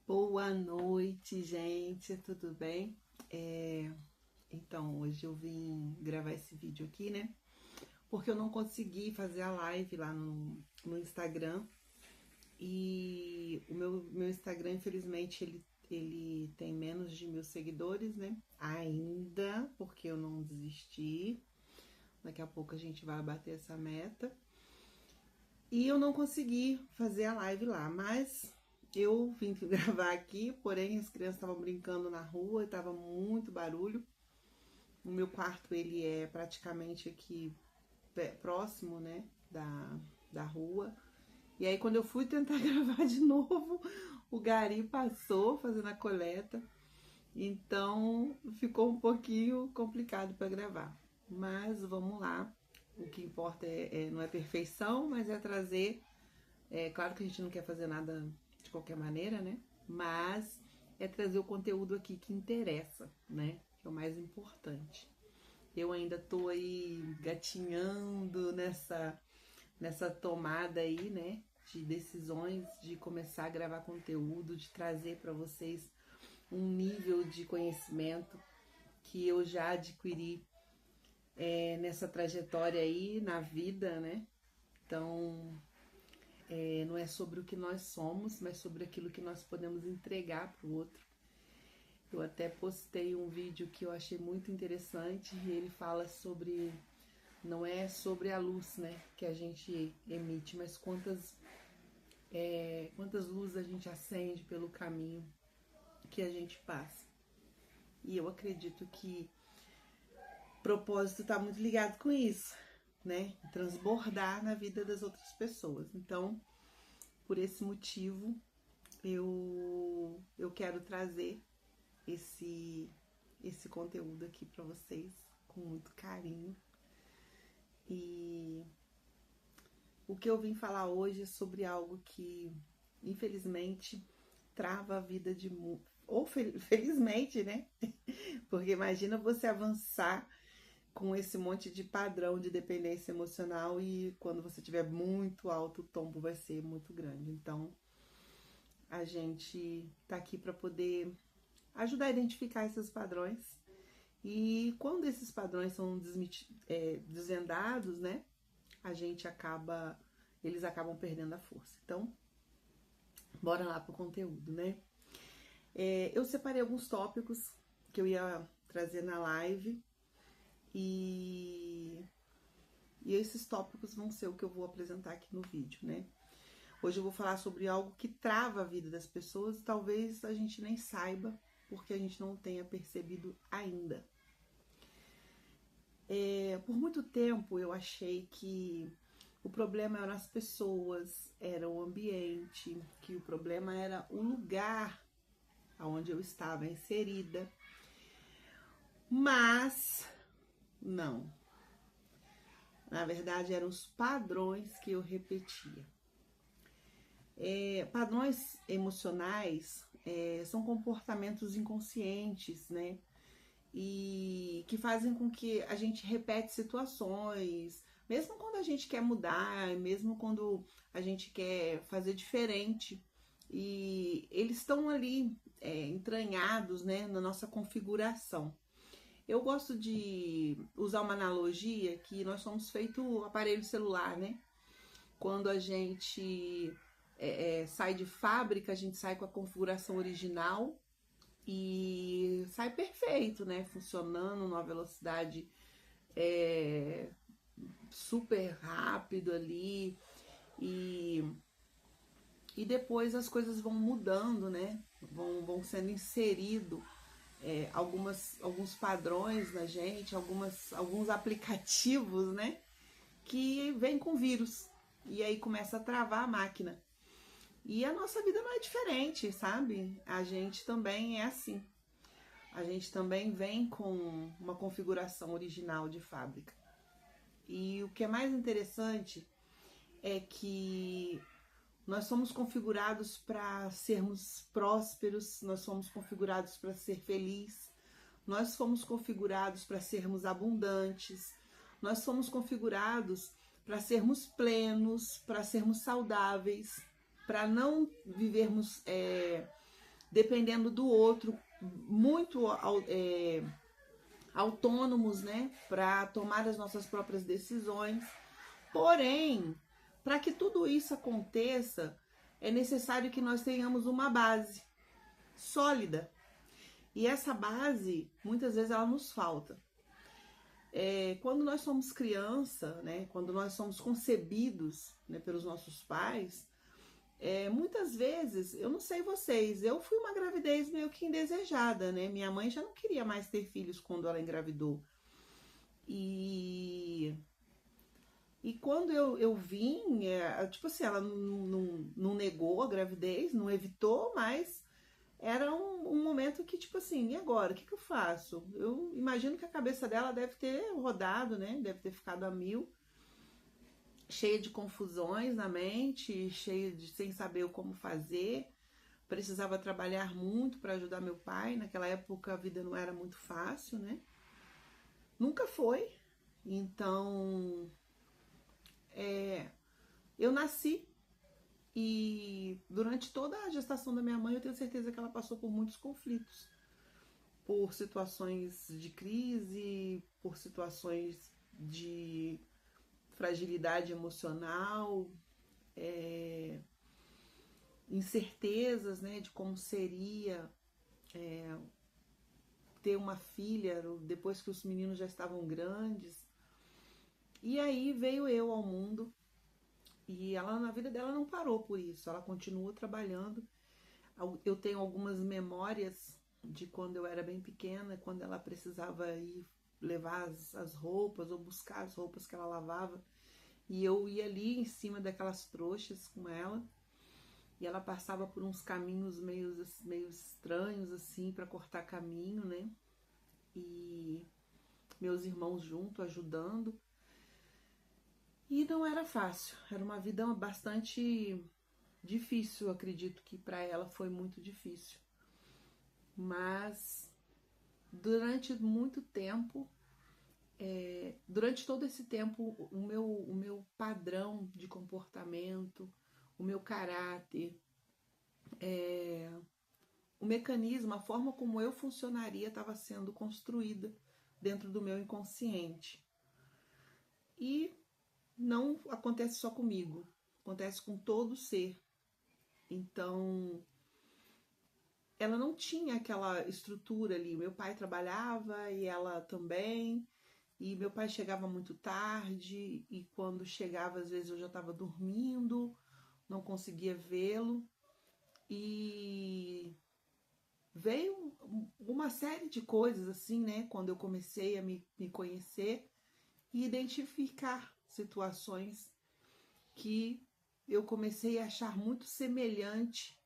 Boa noite, gente, tudo bem? Então, hoje eu vim gravar esse vídeo aqui, né? Porque eu não consegui fazer a live lá no Instagram. E o meu Instagram, infelizmente, ele tem menos de 1.000 seguidores, né? Ainda, porque eu não desisti. Daqui a pouco a gente vai bater essa meta. E eu não consegui fazer a live lá, mas eu vim gravar aqui, porém as crianças estavam brincando na rua e tava muito barulho. O meu quarto, ele é praticamente aqui próximo, né, da rua. E aí quando eu fui tentar gravar de novo, o gari passou fazendo a coleta. Então ficou um pouquinho complicado para gravar. Mas vamos lá. O que importa não é perfeição, mas é trazer. É claro que a gente não quer fazer nada de qualquer maneira, né? Mas é trazer o conteúdo aqui que interessa, né? Que é o mais importante. Eu ainda tô aí gatinhando nessa tomada aí, né? De decisões, de começar a gravar conteúdo, de trazer para vocês um nível de conhecimento que eu já adquiri nessa trajetória aí na vida, né? Então, não é sobre o que nós somos, mas sobre aquilo que nós podemos entregar para o outro. Eu até postei um vídeo que eu achei muito interessante e ele fala sobre, não é sobre a luz, né, que a gente emite, mas quantas luzes a gente acende pelo caminho que a gente passa. E eu acredito que o propósito está muito ligado com isso, né? Transbordar na vida das outras pessoas. Então, por esse motivo, eu quero trazer esse conteúdo aqui para vocês com muito carinho. E o que eu vim falar hoje é sobre algo que, infelizmente, trava a vida de ou felizmente, né? Porque imagina você avançar com esse monte de padrão de dependência emocional e quando você tiver muito alto, o tombo vai ser muito grande. Então, a gente tá aqui para poder ajudar a identificar esses padrões. E quando esses padrões são desvendados, né? Eles acabam perdendo a força. Então, bora lá pro conteúdo, né? Eu separei alguns tópicos que eu ia trazer na live e esses tópicos vão ser o que eu vou apresentar aqui no vídeo, né? Hoje eu vou falar sobre algo que trava a vida das pessoas e talvez a gente nem saiba porque a gente não tenha percebido ainda. Por muito tempo eu achei que o problema eram as pessoas, era o ambiente, que o problema era o lugar onde eu estava inserida. Mas não. Na verdade, eram os padrões que eu repetia. Padrões emocionais são comportamentos inconscientes, né? E que fazem com que a gente repete situações, mesmo quando a gente quer mudar, mesmo quando a gente quer fazer diferente. E eles estão ali entranhados, né, na nossa configuração. Eu gosto de usar uma analogia que nós somos feito aparelho celular, né? Quando a gente sai de fábrica, a gente sai com a configuração original e sai perfeito, né? Funcionando numa velocidade super rápido ali e depois as coisas vão mudando, né? Vão sendo inseridos alguns padrões na gente, alguns aplicativos, né? Que vem com vírus e aí começa a travar a máquina. E a nossa vida não é diferente, sabe? A gente também é assim. A gente também vem com uma configuração original de fábrica. E o que é mais interessante é que nós somos configurados para sermos prósperos, nós somos configurados para ser felizes, nós somos configurados para sermos abundantes, nós somos configurados para sermos plenos, para sermos saudáveis, para não vivermos dependendo do outro, muito autônomos, né, para tomar as nossas próprias decisões. Porém, para que tudo isso aconteça, é necessário que nós tenhamos uma base sólida. E essa base, muitas vezes, ela nos falta. Quando nós somos criança, né, quando nós somos concebidos, né, pelos nossos pais, muitas vezes, eu não sei vocês, eu fui uma gravidez meio que indesejada, né? Minha mãe já não queria mais ter filhos quando ela engravidou. E quando eu vim, tipo assim, ela não negou a gravidez, não evitou, mas era um momento que, tipo assim, e agora? O que eu faço? Eu imagino que a cabeça dela deve ter rodado, né? Deve ter ficado a mil, cheia de confusões na mente, cheia de sem saber como fazer. Precisava trabalhar muito para ajudar meu pai. Naquela época a vida não era muito fácil, né? Nunca foi. Então, eu nasci e durante toda a gestação da minha mãe eu tenho certeza que ela passou por muitos conflitos, por situações de crise, por situações de fragilidade emocional, incertezas, né, de como seria ter uma filha depois que os meninos já estavam grandes. E aí veio eu ao mundo e ela, na vida dela, não parou por isso, ela continuou trabalhando. Eu tenho algumas memórias de quando eu era bem pequena, quando ela precisava ir levar as roupas ou buscar as roupas que ela lavava, e eu ia ali em cima daquelas trouxas com ela, e ela passava por uns caminhos meio estranhos assim para cortar caminho, né? E meus irmãos junto ajudando. E não era fácil, era uma vida bastante difícil, acredito que para ela foi muito difícil. Mas durante muito tempo, durante todo esse tempo, o meu padrão de comportamento, o meu caráter, o mecanismo, a forma como eu funcionaria estava sendo construída dentro do meu inconsciente. E não acontece só comigo, acontece com todo ser. Então, ela não tinha aquela estrutura ali. Meu pai trabalhava e ela também. E meu pai chegava muito tarde e quando chegava, às vezes eu já estava dormindo, não conseguia vê-lo. E veio uma série de coisas assim, né? Quando eu comecei a me conhecer e identificar situações que eu comecei a achar muito semelhante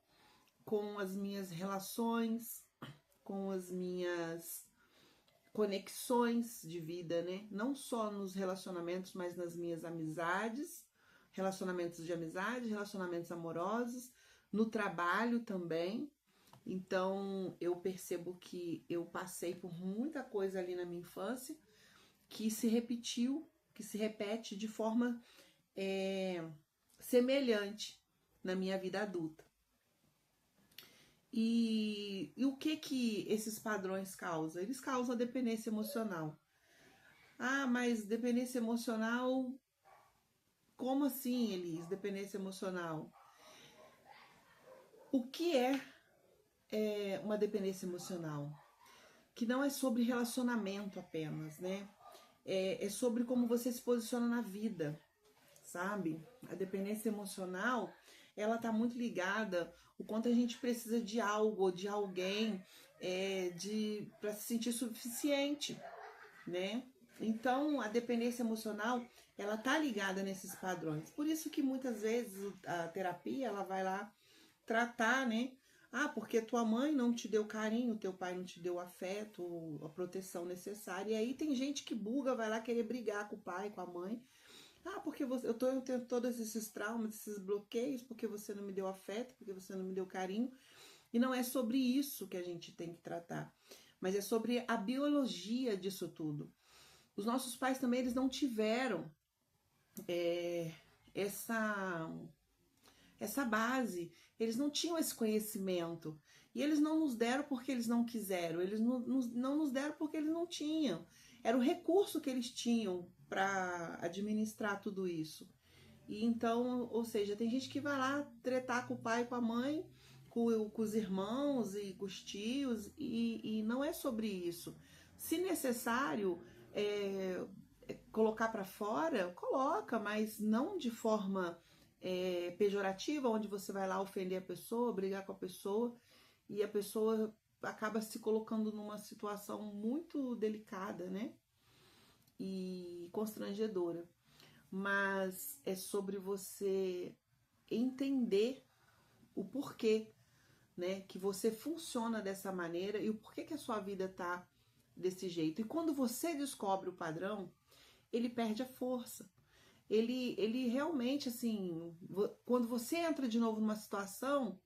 com as minhas relações, com as minhas conexões de vida, né? Não só nos relacionamentos, mas nas minhas amizades, relacionamentos de amizade, relacionamentos amorosos, no trabalho também. Então, eu percebo que eu passei por muita coisa ali na minha infância que se repetiu, que se repete de forma semelhante na minha vida adulta. E o que esses padrões causam? Eles causam dependência emocional. Ah, mas dependência emocional... Como assim, Elis? Dependência emocional? O que é uma dependência emocional? Que não é sobre relacionamento apenas, né? É sobre como você se posiciona na vida, sabe? A dependência emocional, ela tá muito ligada o quanto a gente precisa de algo ou de alguém para se sentir suficiente, né? Então, a dependência emocional, ela tá ligada nesses padrões. Por isso que muitas vezes a terapia, ela vai lá tratar, né? Ah, porque tua mãe não te deu carinho, teu pai não te deu afeto, a proteção necessária. E aí tem gente que buga, vai lá querer brigar com o pai, com a mãe. Ah, porque eu tenho todos esses traumas, esses bloqueios, porque você não me deu afeto, porque você não me deu carinho. E não é sobre isso que a gente tem que tratar, mas é sobre a biologia disso tudo. Os nossos pais também, eles não tiveram essa base, Eles não tinham esse conhecimento. E eles não nos deram porque eles não quiseram. Eles não nos deram porque eles não tinham. Era o recurso que eles tinham para administrar tudo isso. E então, ou seja, tem gente que vai lá tretar com o pai, com a mãe, com os irmãos e com os tios, e não é sobre isso. Se necessário, colocar para fora, coloca, mas não de forma pejorativa, onde você vai lá ofender a pessoa, brigar com a pessoa, e a pessoa acaba se colocando numa situação muito delicada, né? E constrangedora. Mas é sobre você entender o porquê, né, que você funciona dessa maneira e o porquê que a sua vida tá desse jeito. E quando você descobre o padrão, ele perde a força. Ele realmente, assim, quando você entra de novo numa situação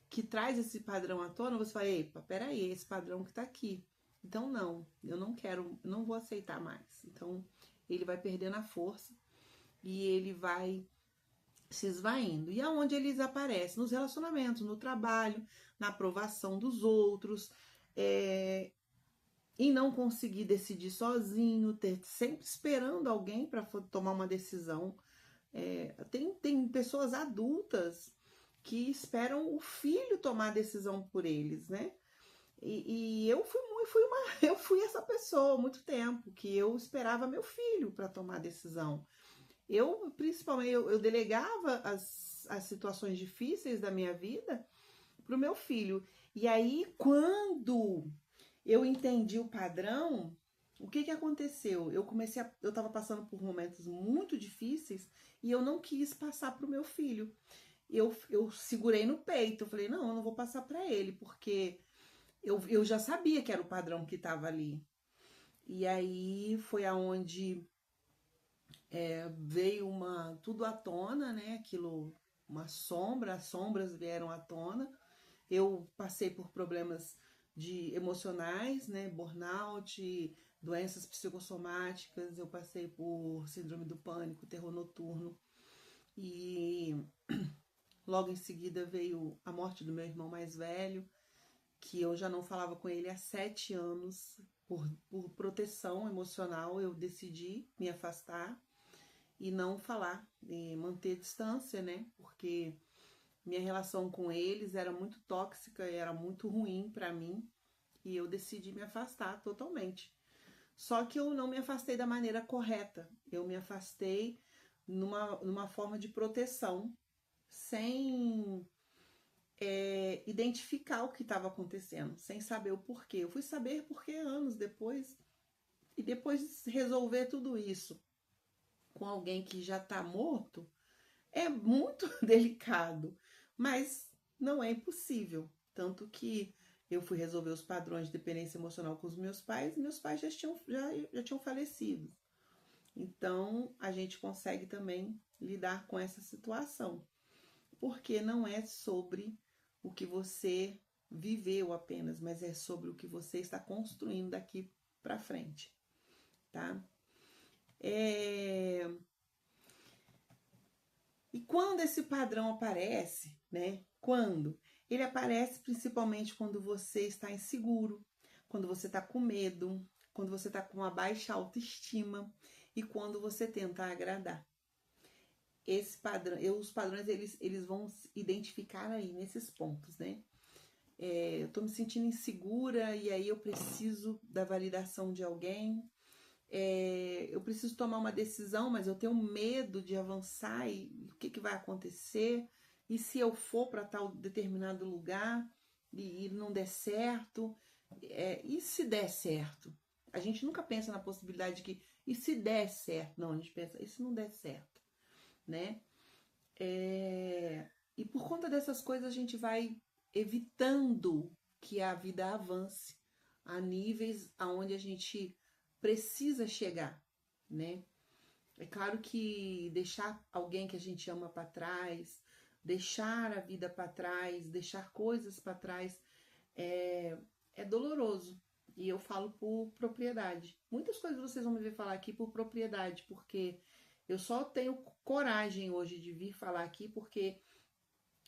que traz esse padrão à tona, você fala, epa, peraí, esse padrão que tá aqui. Então, não, eu não quero, não vou aceitar mais. Então, ele vai perdendo a força e ele vai se esvaindo. E aonde eles aparecem? Nos relacionamentos, no trabalho, na aprovação dos outros, em não conseguir decidir sozinho, ter sempre esperando alguém para tomar uma decisão. Tem pessoas adultas que esperam o filho tomar a decisão por eles, né? E eu eu fui essa pessoa há muito tempo, que eu esperava meu filho para tomar a decisão. Principalmente, eu delegava as situações difíceis da minha vida pro meu filho. E aí, quando eu entendi o padrão, o que que aconteceu? Eu tava passando por momentos muito difíceis e eu não quis passar pro meu filho. Eu segurei no peito, eu falei, não, eu não vou passar para ele, porque eu já sabia que era o padrão que tava ali. E aí foi aonde veio tudo à tona, né? Aquilo, as sombras vieram à tona. Eu passei por problemas emocionais, né? Burnout, doenças psicossomáticas, eu passei por síndrome do pânico, terror noturno. E logo em seguida veio a morte do meu irmão mais velho, que eu já não falava com ele há 7 anos. Por proteção emocional, eu decidi me afastar e não falar, e manter distância, né? Porque minha relação com eles era muito tóxica e era muito ruim para mim, e eu decidi me afastar totalmente. Só que eu não me afastei da maneira correta, eu me afastei numa forma de proteção, sem identificar o que estava acontecendo, sem saber o porquê. Eu fui saber porque anos depois, e depois de resolver tudo isso com alguém que já está morto, é muito delicado, mas não é impossível. Tanto que eu fui resolver os padrões de dependência emocional com os meus pais já tinham falecido. Então, a gente consegue também lidar com essa situação, porque não é sobre o que você viveu apenas, mas é sobre o que você está construindo daqui para frente, tá? E quando esse padrão aparece, né? Quando? Ele aparece principalmente quando você está inseguro, quando você está com medo, quando você está com uma baixa autoestima e quando você tenta agradar. Esse padrão, os padrões eles vão se identificar aí nesses pontos, né? Eu tô me sentindo insegura e aí eu preciso da validação de alguém. Eu preciso tomar uma decisão, mas eu tenho medo de avançar e o que vai acontecer? E se eu for para tal determinado lugar e não der certo? E se der certo? A gente nunca pensa na possibilidade de que, e se der certo? Não, a gente pensa, e se não der certo? Né? E por conta dessas coisas a gente vai evitando que a vida avance a níveis aonde a gente precisa chegar, né? É claro que deixar alguém que a gente ama para trás, deixar a vida para trás, deixar coisas para trás é doloroso. E eu falo por propriedade. Muitas coisas vocês vão me ver falar aqui por propriedade, porque eu só tenho coragem hoje de vir falar aqui porque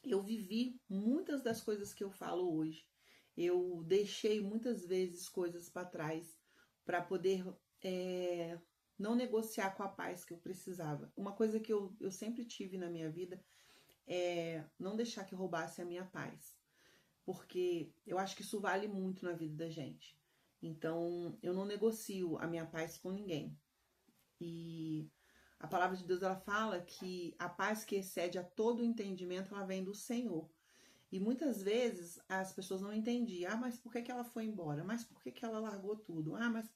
eu vivi muitas das coisas que eu falo hoje. Eu deixei muitas vezes coisas para trás para poder não negociar com a paz que eu precisava. Uma coisa que eu sempre tive na minha vida é não deixar que roubasse a minha paz. Porque eu acho que isso vale muito na vida da gente. Então, eu não negocio a minha paz com ninguém. E a palavra de Deus, ela fala que a paz que excede a todo entendimento, ela vem do Senhor. E muitas vezes as pessoas não entendiam. Ah, mas por que ela foi embora? Mas por que ela largou tudo? Ah, mas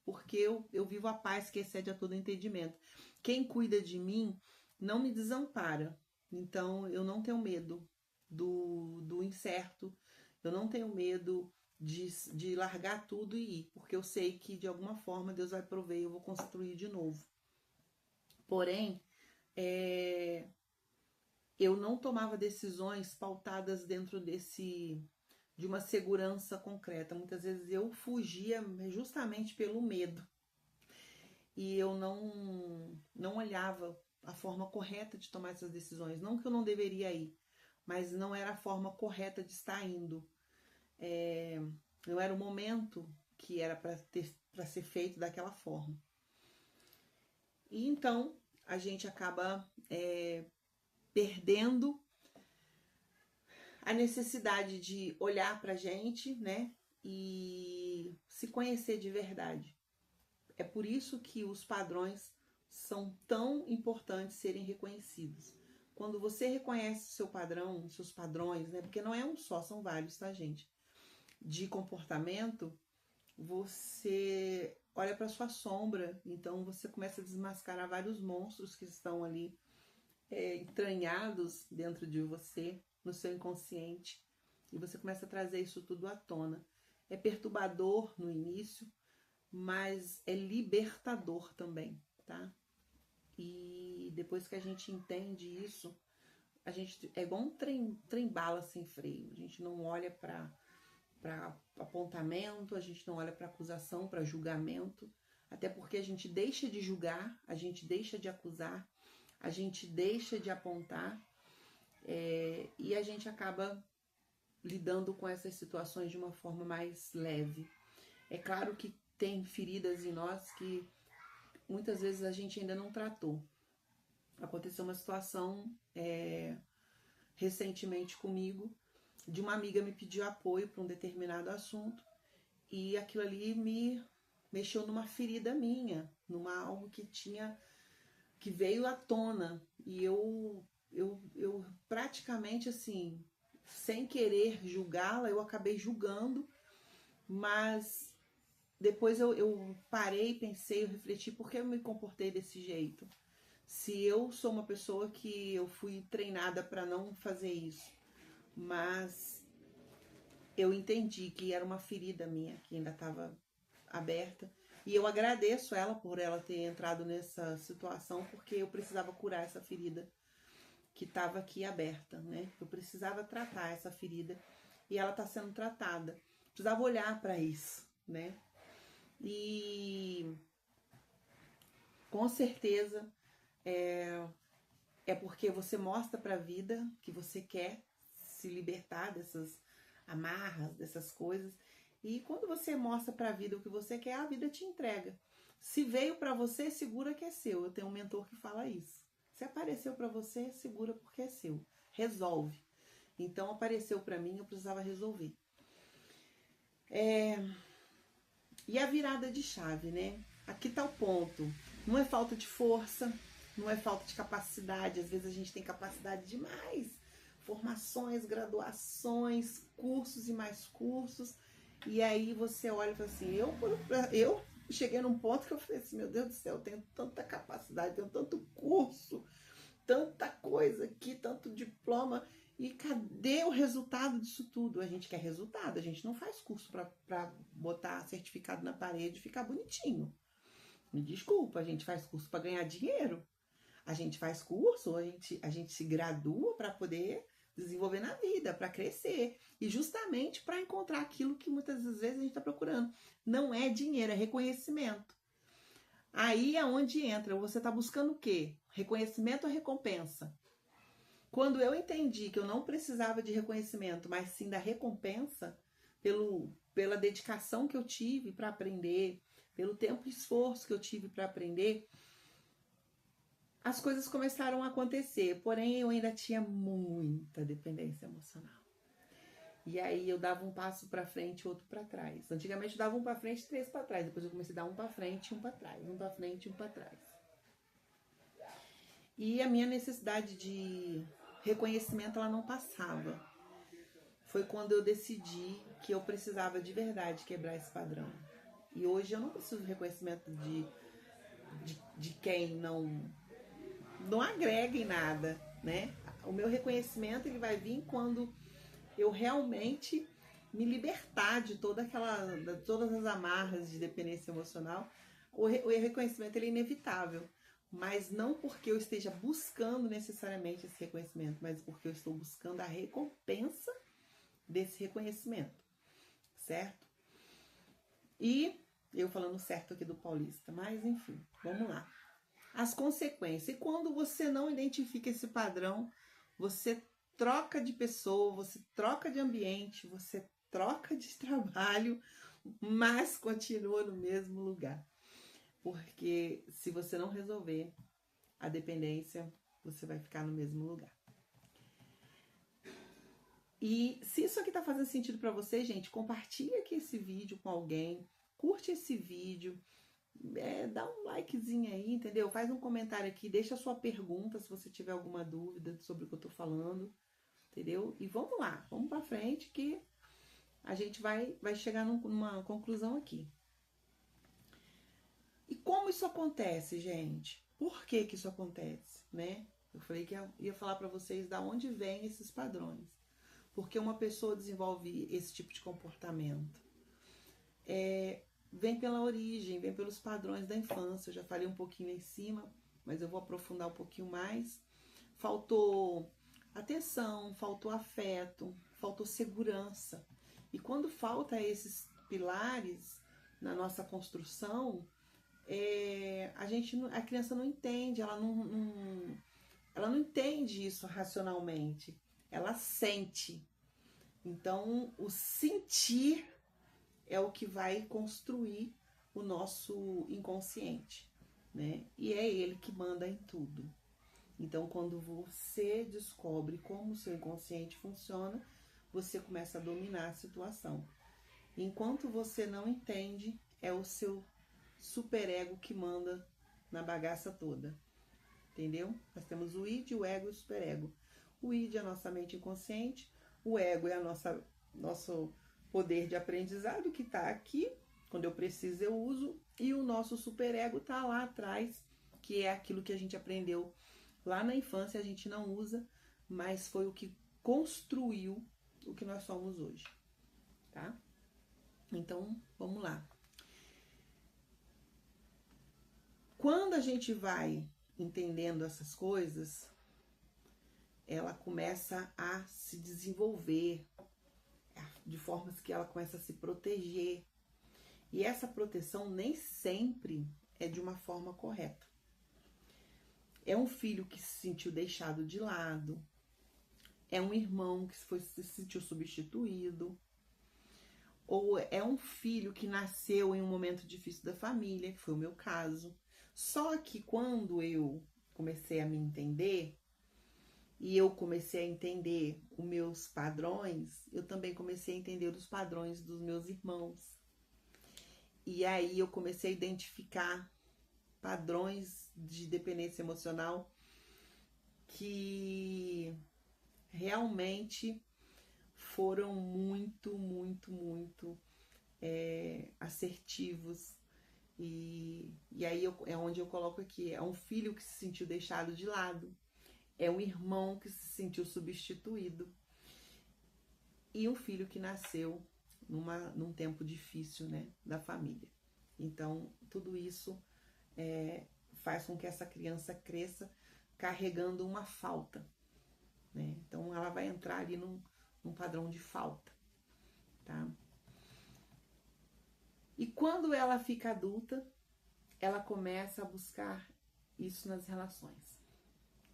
porque eu vivo a paz que excede a todo entendimento. Quem cuida de mim não me desampara. Então, eu não tenho medo do incerto. Eu não tenho medo de largar tudo e ir. Porque eu sei que, de alguma forma, Deus vai prover e eu vou construir de novo. Porém, eu não tomava decisões pautadas dentro de uma segurança concreta. Muitas vezes eu fugia justamente pelo medo. E eu não olhava a forma correta de tomar essas decisões. Não que eu não deveria ir, mas não era a forma correta de estar indo. Não era o momento que era para ser feito daquela forma. E então a gente acaba perdendo a necessidade de olhar pra gente, né? E se conhecer de verdade. É por isso que os padrões são tão importantes serem reconhecidos. Quando você reconhece o seu padrão, os seus padrões, né? Porque não é um só, são vários, tá, gente? De comportamento, você olha para sua sombra, então você começa a desmascarar vários monstros que estão ali entranhados dentro de você, no seu inconsciente, e você começa a trazer isso tudo à tona. É perturbador no início, mas é libertador também, tá? E depois que a gente entende isso, a gente é igual um trem bala sem freio. A gente não olha para apontamento, a gente não olha para acusação, para julgamento, até porque a gente deixa de julgar, a gente deixa de acusar, a gente deixa de apontar e a gente acaba lidando com essas situações de uma forma mais leve. É claro que tem feridas em nós que muitas vezes a gente ainda não tratou. Aconteceu uma situação recentemente comigo, de uma amiga me pediu apoio para um determinado assunto e aquilo ali me mexeu numa ferida minha, numa algo que veio à tona e eu praticamente assim, sem querer julgá-la, eu acabei julgando, mas depois eu parei, pensei, eu refleti por que eu me comportei desse jeito. Se eu sou uma pessoa que eu fui treinada para não fazer isso, mas eu entendi que era uma ferida minha que ainda estava aberta. E eu agradeço ela por ela ter entrado nessa situação, porque eu precisava curar essa ferida que estava aqui aberta, né? Eu precisava tratar essa ferida e ela está sendo tratada. Precisava olhar para isso, né? E com certeza é porque você mostra para a vida que você quer se libertar dessas amarras, dessas coisas. E quando você mostra para a vida o que você quer, a vida te entrega. Se veio para você, segura que é seu. Eu tenho um mentor que fala isso. Se apareceu para você, segura porque é seu. Resolve. Então apareceu para mim, eu precisava resolver. E a virada de chave, né? Aqui tá o ponto. Não é falta de força, não é falta de capacidade. Às vezes a gente tem capacidade demais. Formações, graduações, cursos e mais cursos. E aí você olha e fala assim, eu cheguei num ponto que eu falei assim, meu Deus do céu, eu tenho tanta capacidade, tenho tanto curso, tanta coisa aqui, tanto diploma, e cadê o resultado disso tudo? A gente quer resultado, a gente não faz curso para botar certificado na parede e ficar bonitinho. Me desculpa, a gente faz curso para ganhar dinheiro. A gente faz curso, a gente se gradua para poder desenvolver na vida, para crescer. E justamente para encontrar aquilo que muitas vezes a gente está procurando. Não é dinheiro, é reconhecimento. Aí é onde entra. Você está buscando o quê? Reconhecimento ou recompensa? Quando eu entendi que eu não precisava de reconhecimento, mas sim da recompensa, pela dedicação que eu tive para aprender, pelo tempo e esforço que eu tive para aprender, as coisas começaram a acontecer. Porém, eu ainda tinha muita dependência emocional. E aí eu dava um passo para frente, outro para trás. Antigamente eu dava um para frente, 3 para trás. Depois eu comecei a dar um para frente, um para trás, um para frente, um para trás. E a minha necessidade de reconhecimento, ela não passava. Foi quando eu decidi que eu precisava de verdade quebrar esse padrão. E hoje eu não preciso de reconhecimento de quem não agrega em nada, né? O meu reconhecimento, ele vai vir quando eu realmente me libertar de todas as amarras de dependência emocional. O reconhecimento, ele é inevitável, mas não porque eu esteja buscando necessariamente esse reconhecimento, mas porque eu estou buscando a recompensa desse reconhecimento, certo? E eu falando certo aqui do paulista, mas enfim, vamos lá. As consequências. E quando você não identifica esse padrão, você troca de pessoa, você troca de ambiente, você troca de trabalho, mas continua no mesmo lugar. Porque se você não resolver a dependência, você vai ficar no mesmo lugar. E se isso aqui tá fazendo sentido para você, gente, compartilha aqui esse vídeo com alguém, curte esse vídeo, dá um likezinho aí, entendeu? Faz um comentário aqui, deixa a sua pergunta se você tiver alguma dúvida sobre o que eu tô falando, entendeu? E vamos lá, vamos pra frente que a gente vai chegar numa conclusão aqui. E como isso acontece, gente? Por que isso acontece, né? Eu falei que ia falar pra vocês da onde vem esses padrões. Porque uma pessoa desenvolve esse tipo de comportamento. Vem pela origem, vem pelos padrões da infância. Eu já falei um pouquinho em cima, mas eu vou aprofundar um pouquinho mais. Faltou atenção, faltou afeto, faltou segurança. E quando falta esses pilares na nossa construção, a criança não entende, ela não entende isso racionalmente. Ela sente. Então, o sentir é o que vai construir o nosso inconsciente, né? E é ele que manda em tudo. Então, quando você descobre como o seu inconsciente funciona, você começa a dominar a situação. Enquanto você não entende, é o seu superego que manda na bagaça toda. Entendeu? Nós temos o id, o ego e o superego. O id é a nossa mente inconsciente, o ego é nosso poder de aprendizado que está aqui, quando eu preciso eu uso, e o nosso superego está lá atrás, que é aquilo que a gente aprendeu lá na infância, a gente não usa, mas foi o que construiu o que nós somos hoje, tá? Então, vamos lá. Quando a gente vai entendendo essas coisas, ela começa a se desenvolver de formas que ela começa a se proteger. E essa proteção nem sempre é de uma forma correta. É um filho que se sentiu deixado de lado, é um irmão que se sentiu substituído, ou é um filho que nasceu em um momento difícil da família, que foi o meu caso. Só que quando eu comecei a me entender, e eu comecei a entender os meus padrões, eu também comecei a entender os padrões dos meus irmãos. E aí eu comecei a identificar padrões de dependência emocional que realmente foram muito assertivos. E aí é onde eu coloco aqui, é um filho que se sentiu deixado de lado, é um irmão que se sentiu substituído e um filho que nasceu num tempo difícil, né, da família. Então, tudo isso faz com que essa criança cresça carregando uma falta, né? Então, ela vai entrar ali num padrão de falta, tá? E quando ela fica adulta, ela começa a buscar isso nas relações.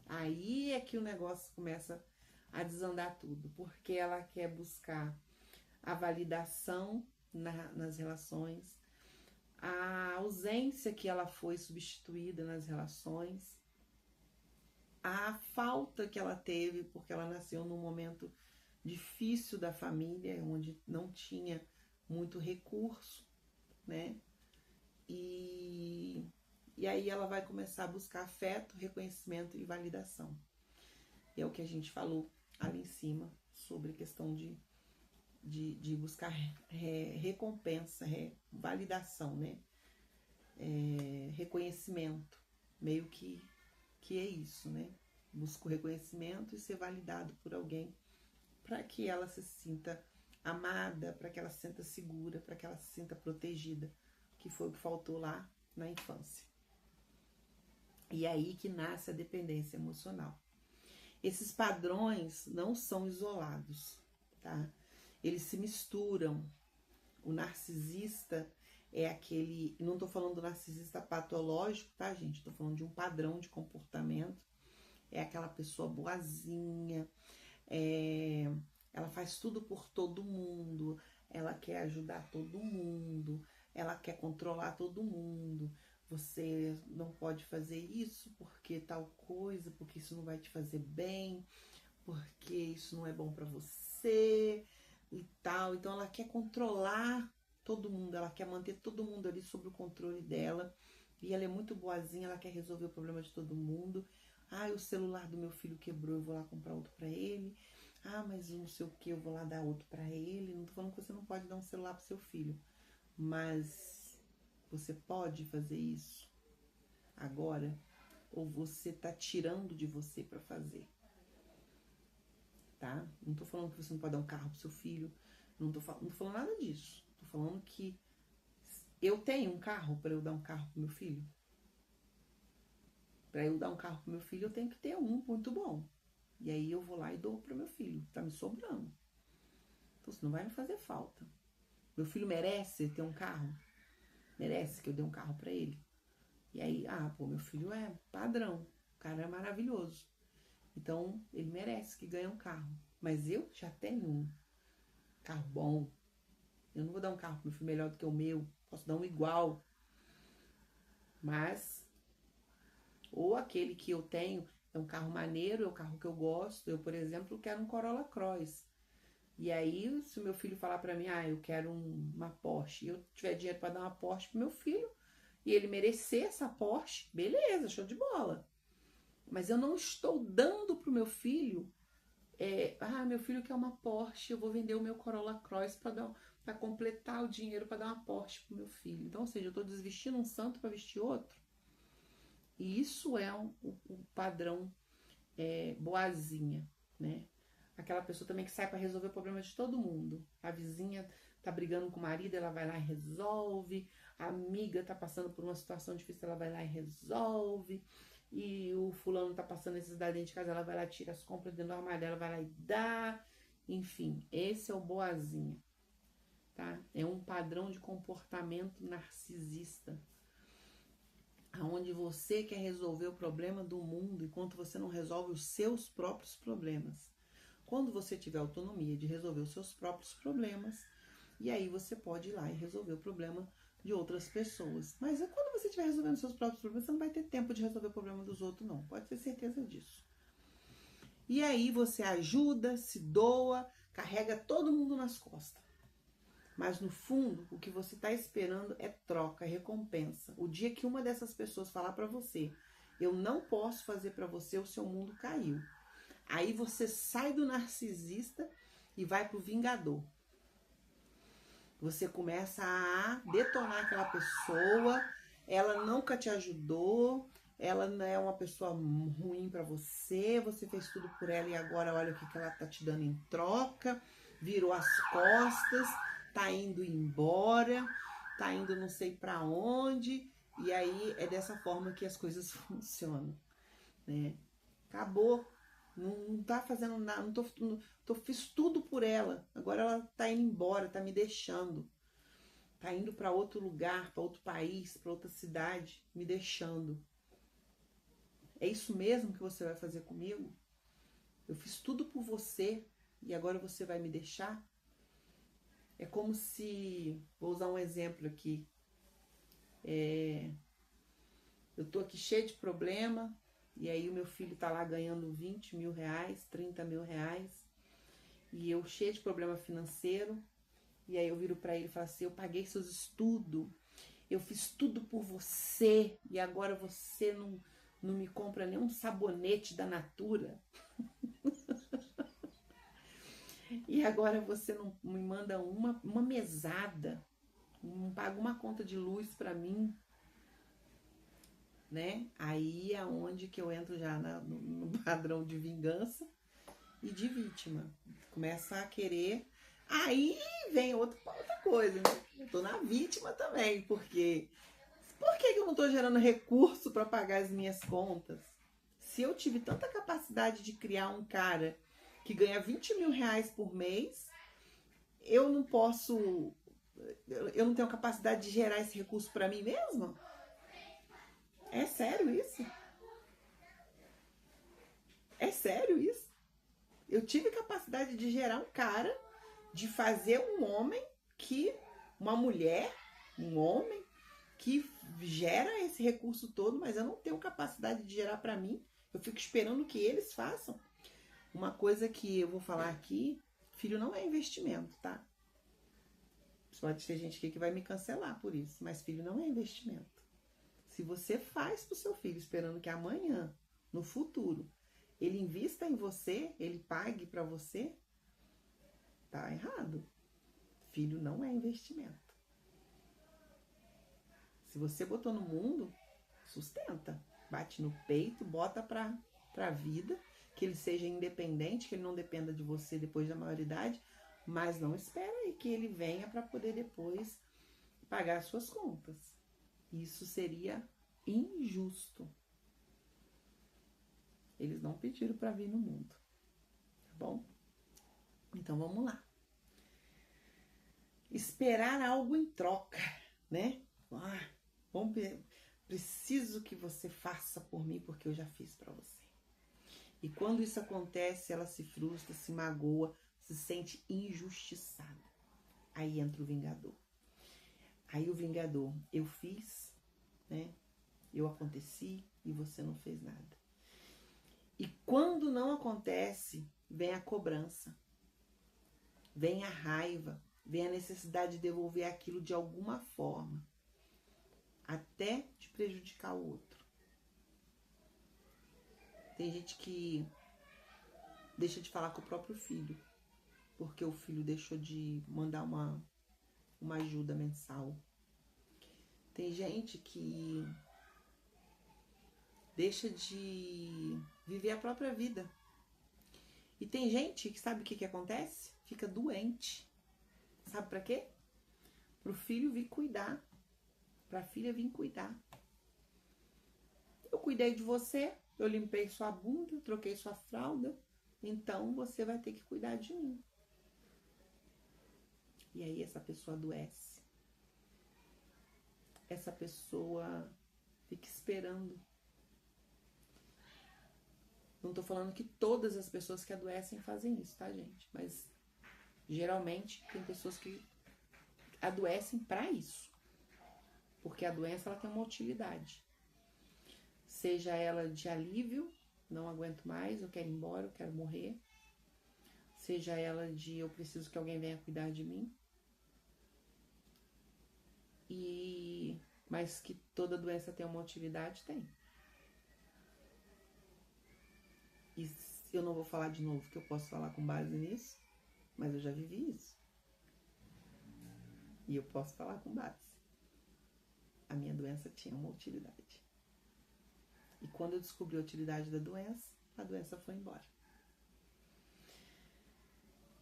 Aí é que o negócio começa a desandar tudo, porque ela quer buscar a validação nas relações, a ausência que ela foi substituída nas relações, a falta que ela teve porque ela nasceu num momento difícil da família, onde não tinha muito recurso, né? E aí ela vai começar a buscar afeto, reconhecimento e validação. É o que a gente falou ali em cima sobre a questão de buscar recompensa, validação, né? Reconhecimento, meio que é isso, né? Busca o reconhecimento e ser validado por alguém para que ela se sinta amada, para que ela se sinta segura, para que ela se sinta protegida, que foi o que faltou lá na infância. E aí que nasce a dependência emocional. Esses padrões não são isolados, tá? Eles se misturam. O narcisista é aquele... Não tô falando do narcisista patológico, tá, gente? Tô falando de um padrão de comportamento. É aquela pessoa boazinha, ela faz tudo por todo mundo, ela quer ajudar todo mundo, ela quer controlar todo mundo. Você não pode fazer isso porque tal coisa, porque isso não vai te fazer bem, porque isso não é bom pra você e tal. Então ela quer controlar todo mundo, ela quer manter todo mundo ali sob o controle dela. E ela é muito boazinha, ela quer resolver o problema de todo mundo. Ah, o celular do meu filho quebrou, eu vou lá comprar outro pra ele. Ah, mas não sei o que, eu vou lá dar outro pra ele. Não tô falando que você não pode dar um celular pro seu filho, mas você pode fazer isso agora? Ou você tá tirando de você pra fazer? Tá? Não tô falando que você não pode dar um carro pro seu filho. Não tô falando nada disso. Tô falando que eu tenho um carro para eu dar um carro pro meu filho. Para eu dar um carro pro meu filho, eu tenho que ter um muito bom. E aí eu vou lá e dou pro meu filho. Tá me sobrando. Então isso não vai me fazer falta. Meu filho merece ter um carro? Merece que eu dê um carro para ele? E aí, meu filho é padrão. O cara é maravilhoso. Então, ele merece que ganhe um carro. Mas eu já tenho um carro bom. Eu não vou dar um carro pro meu filho melhor do que o meu. Posso dar um igual. Mas, ou aquele que eu tenho é um carro maneiro, é o carro que eu gosto. Eu, por exemplo, quero um Corolla Cross. E aí, se o meu filho falar pra mim, eu quero uma Porsche, e eu tiver dinheiro pra dar uma Porsche pro meu filho, e ele merecer essa Porsche, beleza, show de bola. Mas eu não estou dando pro meu filho, meu filho quer uma Porsche, eu vou vender o meu Corolla Cross pra completar o dinheiro pra dar uma Porsche pro meu filho. Então, ou seja, eu tô desvestindo um santo pra vestir outro. E isso é o padrão boazinha, né? Aquela pessoa também que sai para resolver o problema de todo mundo. A vizinha tá brigando com o marido, ela vai lá e resolve. A amiga tá passando por uma situação difícil, ela vai lá e resolve. E o fulano tá passando necessidade dentro de casa, ela vai lá, tira as compras dentro do armário dela, vai lá e dá. Enfim, esse é o boazinha, tá? É um padrão de comportamento narcisista, onde você quer resolver o problema do mundo enquanto você não resolve os seus próprios problemas. Quando você tiver autonomia de resolver os seus próprios problemas, e aí você pode ir lá e resolver o problema de outras pessoas. Mas quando você estiver resolvendo os seus próprios problemas, você não vai ter tempo de resolver o problema dos outros, não. Pode ter certeza disso. E aí você ajuda, se doa, carrega todo mundo nas costas. Mas no fundo, o que você está esperando é troca, é recompensa. O dia que uma dessas pessoas falar para você, eu não posso fazer para você, o seu mundo caiu. Aí você sai do narcisista e vai pro vingador. Você começa a detonar aquela pessoa, ela nunca te ajudou, ela não é uma pessoa ruim pra você, você fez tudo por ela e agora olha o que ela tá te dando em troca, virou as costas, tá indo embora, tá indo não sei pra onde, e aí é dessa forma que as coisas funcionam, né? Acabou. Não tá fazendo nada, fiz tudo por ela. Agora ela tá indo embora, tá me deixando. Tá indo para outro lugar, para outro país, para outra cidade, me deixando. É isso mesmo que você vai fazer comigo? Eu fiz tudo por você e agora você vai me deixar? É como se, vou usar um exemplo aqui, eu tô aqui cheio de problema e aí o meu filho tá lá ganhando 20 mil reais, 30 mil reais e eu cheio de problema financeiro e aí eu viro pra ele e falo assim, eu paguei seus estudos, eu fiz tudo por você e agora você não me compra nenhum sabonete da Natura. E agora você não me manda uma mesada, não paga uma conta de luz pra mim, né? Aí é onde que eu entro já no padrão de vingança e de vítima. Começa a querer. Aí vem outra coisa, né? Eu tô na vítima também, porque por que eu não tô gerando recurso para pagar as minhas contas? Se eu tive tanta capacidade de criar um cara que ganha 20 mil reais por mês, eu não posso, eu não tenho capacidade de gerar esse recurso para mim mesma? É sério isso? É sério isso? Eu tive capacidade de gerar um cara, de fazer um homem que, uma mulher, um homem que gera esse recurso todo, mas eu não tenho capacidade de gerar para mim. Eu fico esperando que eles façam. Uma coisa que eu vou falar aqui, filho não é investimento, tá? Pode ter gente aqui que vai me cancelar por isso, mas filho não é investimento. Se você faz pro seu filho esperando que amanhã, no futuro, ele invista em você, ele pague para você, tá errado. Filho não é investimento. Se você botou no mundo, sustenta. Bate no peito, bota pra vida, que ele seja independente, que ele não dependa de você depois da maioridade, mas não espera aí que ele venha para poder depois pagar suas contas. Isso seria injusto. Eles não pediram para vir no mundo, tá bom? Então vamos lá. Esperar algo em troca, né? Preciso que você faça por mim porque eu já fiz para você. E quando isso acontece, ela se frustra, se magoa, se sente injustiçada. Aí entra o vingador. Aí o vingador, eu fiz, né? Eu aconteci e você não fez nada. E quando não acontece, vem a cobrança, vem a raiva, vem a necessidade de devolver aquilo de alguma forma, até de prejudicar o outro. Tem gente que deixa de falar com o próprio filho, porque o filho deixou de mandar uma ajuda mensal. Tem gente que deixa de viver a própria vida. E tem gente que sabe o que acontece? Fica doente. Sabe pra quê? Pro filho vir cuidar. Pra filha vir cuidar. Eu cuidei de você, eu limpei sua bunda, troquei sua fralda, então você vai ter que cuidar de mim. E aí essa pessoa adoece. Essa pessoa fica esperando. Não tô falando que todas as pessoas que adoecem fazem isso, tá, gente? Mas geralmente tem pessoas que adoecem pra isso. Porque a doença ela tem uma utilidade. Seja ela de alívio, não aguento mais, eu quero ir embora, eu quero morrer. Seja ela de eu preciso que alguém venha cuidar de mim. Mas que toda doença tem uma utilidade, tem. E eu não vou falar de novo, que eu posso falar com base nisso, mas eu já vivi isso. E eu posso falar com base. A minha doença tinha uma utilidade. E quando eu descobri a utilidade da doença, a doença foi embora.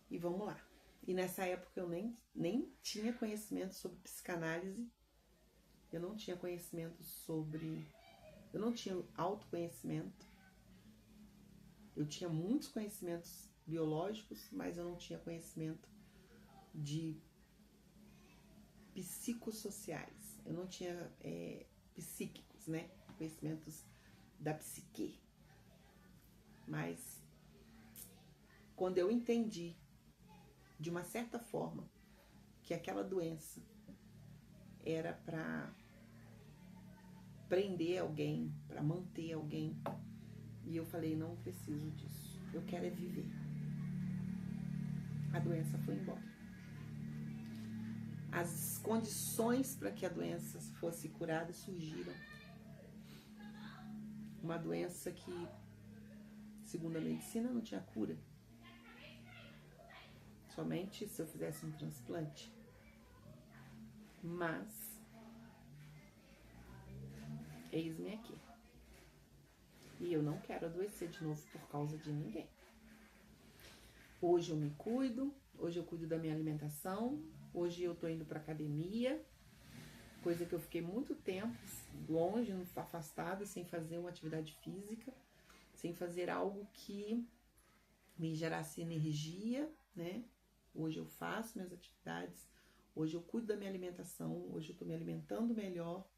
E vamos lá. E nessa época eu nem tinha conhecimento sobre psicanálise. Eu não tinha conhecimento sobre... Eu não tinha autoconhecimento. Eu tinha muitos conhecimentos biológicos, mas eu não tinha conhecimento de psicossociais. Eu não tinha psíquicos, né? Conhecimentos da psique. Mas quando eu entendi, de uma certa forma, que aquela doença era para prender alguém, para manter alguém, e eu falei, não preciso disso, eu quero é viver. A doença foi embora. As condições para que a doença fosse curada surgiram. Uma doença que, segundo a medicina, não tinha cura. Somente se eu fizesse um transplante. Mas, eis-me aqui. E eu não quero adoecer de novo por causa de ninguém. Hoje eu me cuido, hoje eu cuido da minha alimentação, hoje eu tô indo pra academia, coisa que eu fiquei muito tempo longe, afastada, sem fazer uma atividade física, sem fazer algo que me gerasse energia, né? Hoje eu faço minhas atividades, hoje eu cuido da minha alimentação, hoje eu tô me alimentando melhor.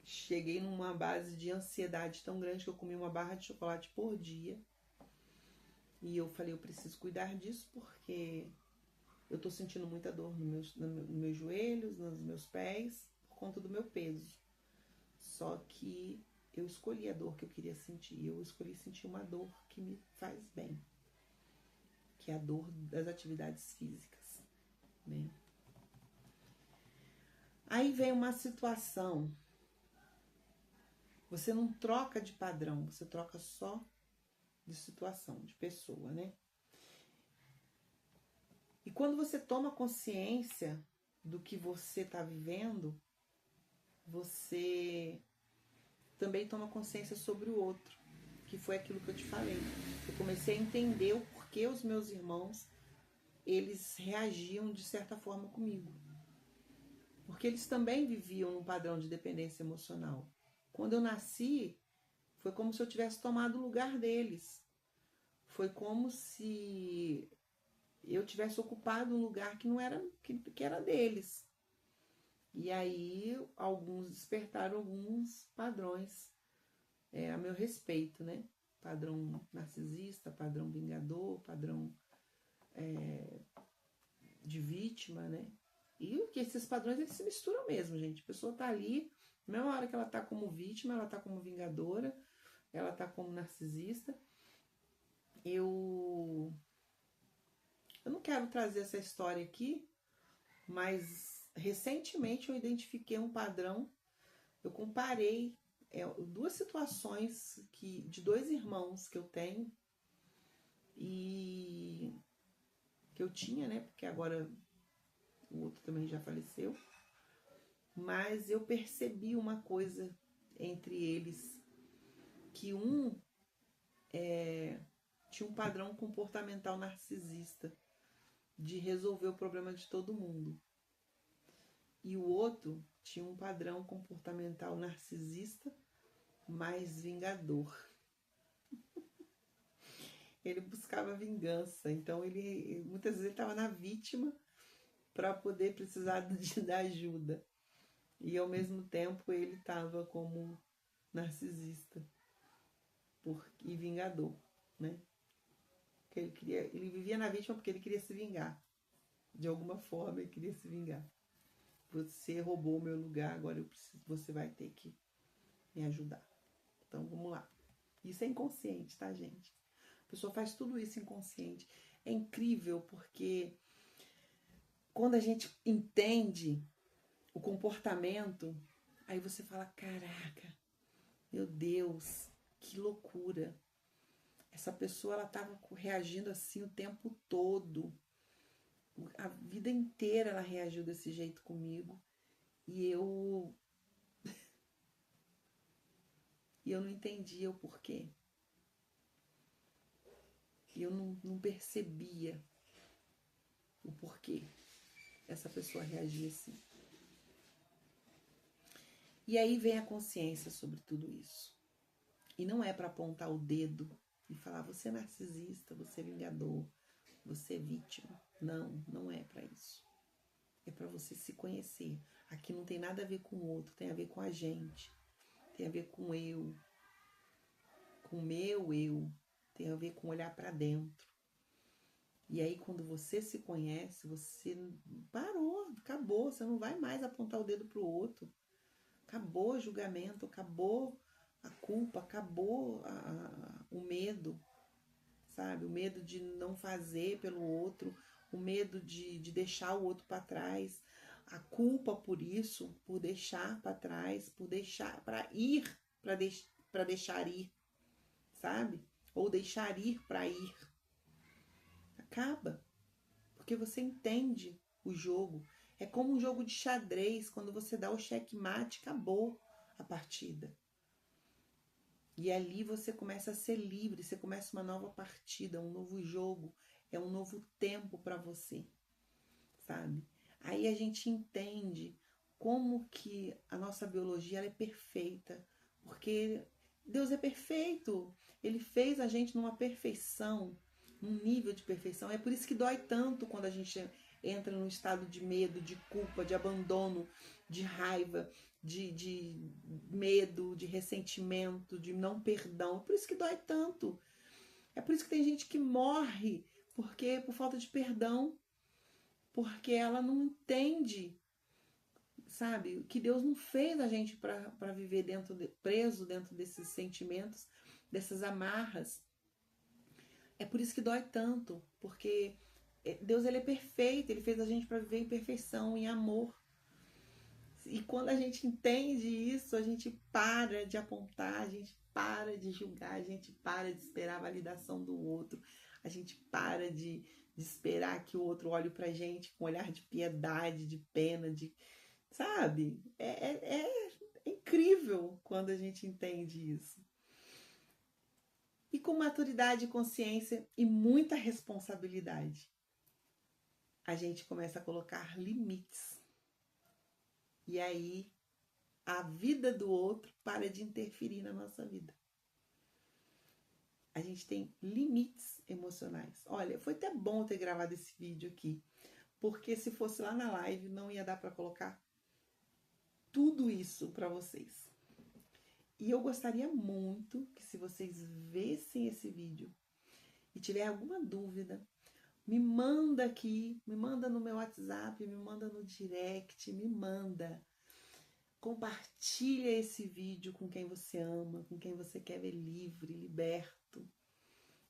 Cheguei numa base de ansiedade tão grande que eu comi uma barra de chocolate por dia. E eu falei, eu preciso cuidar disso porque eu tô sentindo muita dor nos meus joelhos, nos meus pés, por conta do meu peso. Só que eu escolhi a dor que eu queria sentir. Eu escolhi sentir uma dor que me faz bem, que é a dor das atividades físicas, né? Aí vem uma situação. Você não troca de padrão, você troca só de situação, de pessoa, né? E quando você toma consciência do que você está vivendo, você também toma consciência sobre o outro, que foi aquilo que eu te falei. Eu comecei a entender o porquê os meus irmãos, eles reagiam de certa forma comigo. Porque eles também viviam num padrão de dependência emocional. Quando eu nasci, foi como se eu tivesse tomado o lugar deles. Foi como se eu tivesse ocupado um lugar que não era, que era deles. E aí, alguns despertaram alguns padrões a meu respeito, né? Padrão narcisista, padrão vingador, padrão de vítima, né? E que esses padrões, eles se misturam mesmo, gente. A pessoa tá ali, na mesma hora que ela tá como vítima, ela tá como vingadora, ela tá como narcisista. Eu não quero trazer essa história aqui, mas recentemente eu identifiquei um padrão. Eu comparei duas situações de dois irmãos que eu tenho e que eu tinha, né? Porque agora o outro também já faleceu. Mas eu percebi uma coisa entre eles, que um tinha um padrão comportamental narcisista, de resolver o problema de todo mundo. E o outro tinha um padrão comportamental narcisista, mais vingador. Ele buscava vingança, então ele muitas vezes estava na vítima para poder precisar da ajuda. E ao mesmo tempo ele estava como narcisista e vingador, né? Porque ele vivia na vítima porque ele queria se vingar. De alguma forma ele queria se vingar. Você roubou o meu lugar, agora você vai ter que me ajudar. Então vamos lá. Isso é inconsciente, tá, gente? A pessoa faz tudo isso inconsciente. É incrível porque quando a gente entende o comportamento, aí você fala, caraca, meu Deus, que loucura. Essa pessoa, ela estava reagindo assim o tempo todo. A vida inteira ela reagiu desse jeito comigo. E eu não entendia o porquê. E eu não percebia o porquê essa pessoa reagia assim. E aí vem a consciência sobre tudo isso. E não é para apontar o dedo e falar, você é narcisista, você é vingador, você é vítima. Não, não é para isso. É para você se conhecer. Aqui não tem nada a ver com o outro, tem a ver com a gente. Tem a ver com eu. com o meu eu, tem a ver com olhar para dentro. E aí, quando você se conhece, você parou, acabou, você não vai mais apontar o dedo pro outro. Acabou o julgamento, acabou a culpa, acabou o medo, sabe? O medo de não fazer pelo outro, o medo de deixar o outro para trás, a culpa por isso, por deixar para trás, por deixar para ir, para deixar ir, sabe? Ou deixar ir para ir. Acaba, porque você entende o jogo. É como um jogo de xadrez, quando você dá o checkmate, acabou a partida. E ali você começa a ser livre, você começa uma nova partida, um novo jogo, é um novo tempo para você, sabe? Aí a gente entende como que a nossa biologia ela é perfeita, porque Deus é perfeito, Ele fez a gente numa perfeição, num nível de perfeição. É por isso que dói tanto quando a gente entra num estado de medo, de culpa, de abandono, de raiva, de medo, de ressentimento, de não perdão. É por isso que dói tanto. É por isso que tem gente que morre por falta de perdão, porque ela não entende, sabe, que Deus não fez a gente para viver preso dentro desses sentimentos, dessas amarras. É por isso que dói tanto, porque Deus ele é perfeito, ele fez a gente para viver em perfeição, em amor. E quando a gente entende isso, a gente para de apontar, a gente para de julgar, a gente para de esperar a validação do outro, a gente para de esperar que o outro olhe pra gente com um olhar de piedade, de pena, sabe? É incrível quando a gente entende isso. E com maturidade, consciência e muita responsabilidade, a gente começa a colocar limites. E aí a vida do outro para de interferir na nossa vida. A gente tem limites emocionais. Olha, foi até bom ter gravado esse vídeo aqui, porque se fosse lá na live não ia dar para colocar tudo isso para vocês. E eu gostaria muito que, se vocês vissem esse vídeo e tiver alguma dúvida, me manda aqui, me manda no meu WhatsApp, me manda no direct, me manda. Compartilha esse vídeo com quem você ama, com quem você quer ver livre, liberto,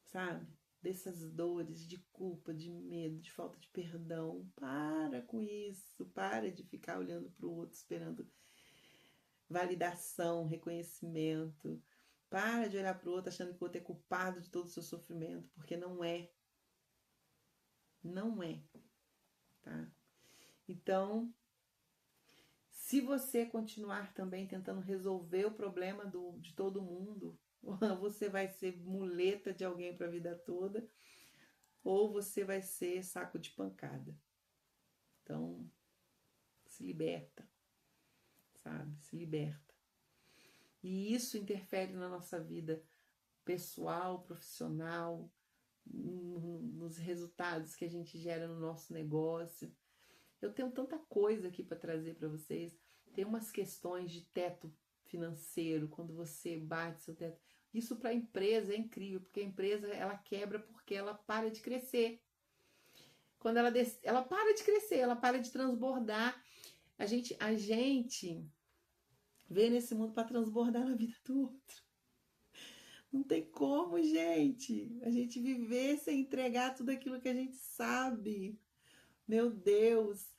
sabe? Dessas dores de culpa, de medo, de falta de perdão. Para com isso, para de ficar olhando para o outro, esperando validação, reconhecimento. Para de olhar para o outro achando que o outro é culpado de todo o seu sofrimento, porque não é. Não é, tá? Então, se você continuar também tentando resolver o problema de todo mundo, você vai ser muleta de alguém para a vida toda, ou você vai ser saco de pancada. Então, se liberta, sabe? Se liberta. E isso interfere na nossa vida pessoal, profissional, nos resultados que a gente gera no nosso negócio. Eu tenho tanta coisa aqui para trazer para vocês. Tem umas questões de teto financeiro, quando você bate seu teto. Isso para a empresa é incrível, porque a empresa ela quebra porque ela para de crescer. Quando ela para de crescer, ela para de transbordar. A gente veio nesse mundo para transbordar na vida do outro. Não tem como, gente. A gente viver sem entregar tudo aquilo que a gente sabe. Meu Deus.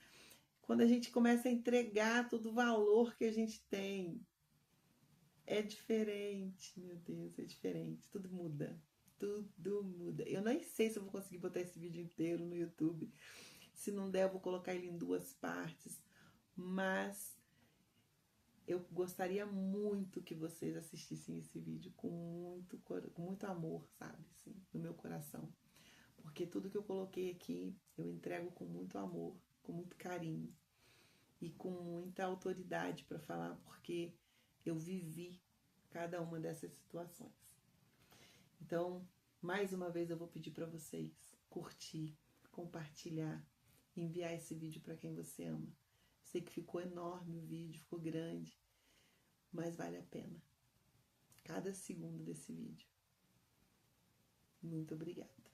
Quando a gente começa a entregar todo o valor que a gente tem, é diferente, meu Deus, é diferente. Tudo muda. Tudo muda. Eu nem sei se eu vou conseguir botar esse vídeo inteiro no YouTube. Se não der, eu vou colocar ele em 2 partes. Mas eu gostaria muito que vocês assistissem esse vídeo com muito amor, sabe? Assim, no meu coração. Porque tudo que eu coloquei aqui, eu entrego com muito amor, com muito carinho. E com muita autoridade para falar, porque eu vivi cada uma dessas situações. Então, mais uma vez eu vou pedir para vocês curtir, compartilhar, enviar esse vídeo para quem você ama. Sei que ficou enorme o vídeo, ficou grande, mas vale a pena. cada segundo desse vídeo. Muito obrigada.